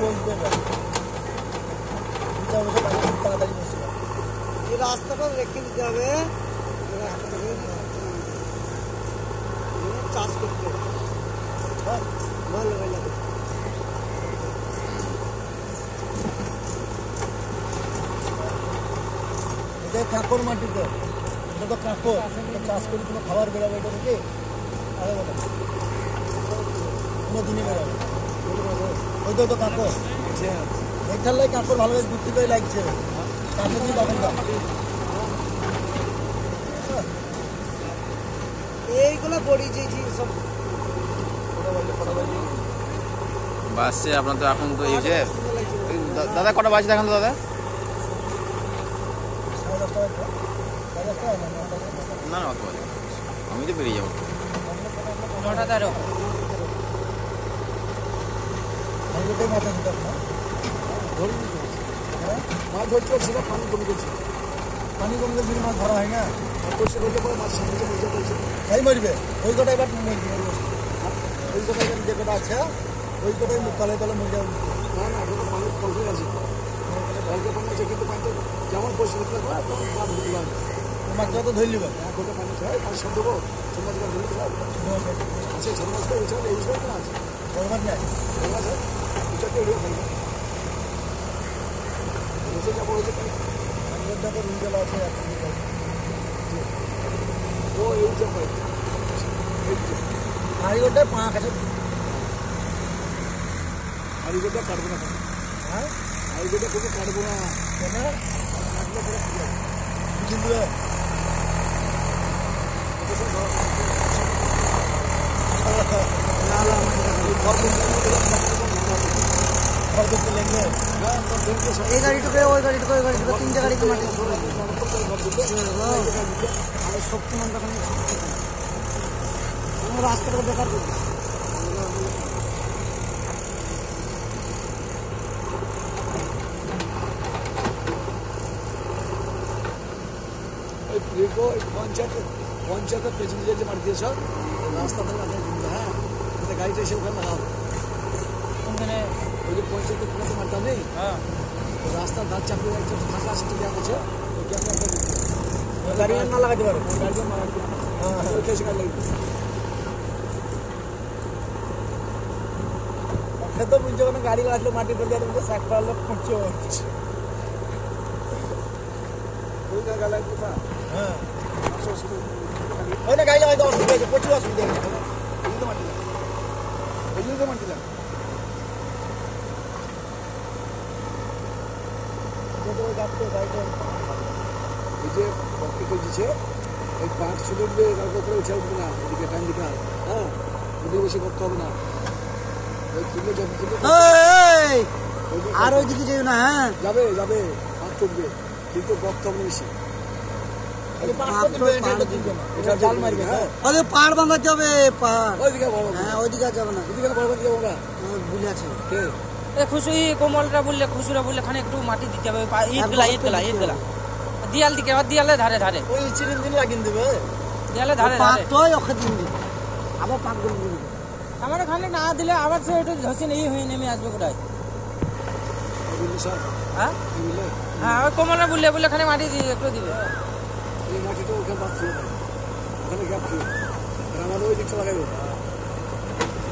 বসবে তাড়াতাড়ি বসবে। এই রাস্তাটা রেখে দিতে হবে, চাষ করতে ভালো ভালো লাগে। এটা কাঁকর মাটিতে, এটা তো কাঁকর, চাষ করে কোনো খাবার বেরোবে এটা থেকে আরে বলো কোনো দিনই বেরোবে। ওই তো কাঁকর, এটার লাই কাঁকর ভালোভাবে ঘুরতে করে লাগছে কাঁকর দিয়ে তখন এইগুলো বড়ি যে সব বাসছে আপনার তো এখন তো এই যে দাদা কটা বাজে দেখান তো দাদা? না না অত বাজে, আমি তো বেরিয়ে যাবো 9:13। মাছ ধরতে পারছি না, পানি কমে গেছে, পানি কমে গেছে মাছ ধরা হয় না। পরিষ্কার করতে পারে মাছ সামনে মরে যাচ্ছে, তাই মরবে ওই কটা। এবার ওই কটা যে কটা আছে ওই কটাই তলে তলে মরে যাবে। না না ওটা পানি কমে গেছে, কলকে পানি আছে কিন্তু পানিটা যেমন পরিষ্কার করতে পারে তখন মাছ ধরতে পারবে। মাছ যত ধরে নেবে এক ঘন্টা পানি খায় পানি সব দেবো, ছোট মাছ ধরে দিতে পারবে। আচ্ছা ছোট মাছ তো এই সময় তো আছে, বড় মাছ নেই, বড় মাছ এটাকে উড়িয়ে ফেলবে। যাবো ওই যে রুইগুলো আছে ও এই যে হাড়িগোটা পা কাছে, হাড়িগোটা কাটবো না। হ্যাঁ হাড়িগোটা কোনো কাটবো না, কেন কাটলে পরে কিন্তু এই গাড়ি ঢুকে ওই গাড়ি ঢুকে ওই গাড়ি ঢুকে 3টে গাড়িতে মাটি শক্তিমান তখন রাস্তাটা বেকার করবে। পঞ্চায়েতের পেছনে যে মাটি দিয়েছ রাস্তা থেকে হ্যাঁ গাড়িটা এসে ওখানে লাগাও। ওই যে পঞ্চায়েতের পুরো মাঠটা নেই, হ্যাঁ রাস্তার ধার চাপিয়ে একটু ফাঁকা আছে দেওয়া আছে, গাড়ি না লাগাতে পারো, তো বুঝছো কোনো গাড়ি লাগলো মাটি ফেলে দেওয়ার শাক পাড়লো খুঁজছে। হ্যাঁ ওই না গাড়ি লাগাইতে অসুবিধা হয়েছে, প্রচুর অসুবিধা হয়েছে। মাটি ওই মাটি লাগ এই যে পকেটে দিচ্ছে ওই 5 ফুট দিয়ে কাউকে উপরে উঠে উঠবে না, এদিকে টাইম দিকে হ্যাঁ ওদিকে বেশি করতে হবে না। ওই তুলে যাবে আর ওইদিকে যেও না, হ্যাঁ যাবে যাবে হাত তুলবে কিন্তু গর্ত হবে বেশি, জাল মারবে। হ্যাঁ পাড় বাঁধাতে হবে, পাড় ওইদিকে হ্যাঁ ওইদিকে যাবে না, ওইদিকে বড় যাবো না ভুলে আছে। খুশি কোমলরা বললে খুশুরা বললে খানে একটু মাটি দিতে হবে, ইটগুলা দিয়াল দিকে দিয়ালে ধারে ধারে ওই চিরিন দিন লাগিয়ে দেবে, দিয়ালে ধারে পাক ধারে তো ওকে দিন আবার পাক গুলো দিন আমার খানে না দিলে আবার সে একটু ধসে নেই হয়ে নেমে আসবে কোথায়। হ্যাঁ হ্যাঁ ওই কোমলরা বললে বললে খানে মাটি দিয়ে একটু দিবে। এই মাটিটা ওখানে বাঁচতে হবে, ওখানে গ্যাপ ছিল আমাদের ওই দিকটা লাগাইবে,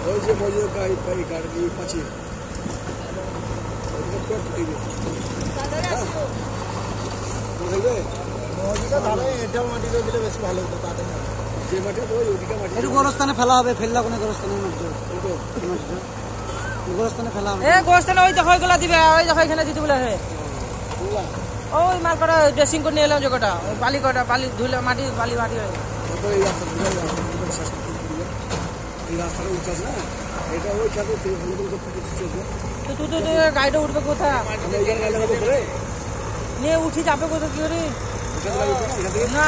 ওই যে মজুর গাড়ি গাড়ি পাচ্ছি একটু গোরস্থানে ফেলা হবে, ফেললা কোনো গোরস্থানে গোরস্থানে ফেলা হবে। গোরস্থানে ওই দেখো ওইগুলা দিবে, ওই দেখো এখানে দিতে বলে ওই মাল কটা ড্রেসিং করে নিয়ে এলাম যে কটা বালি কটা বালি ধুলে মাটি বালি মাটি হয়ে তুই তো গাড়িটা উঠবে কোথা নিয়ে উঠি যাবে কোথা কি করে না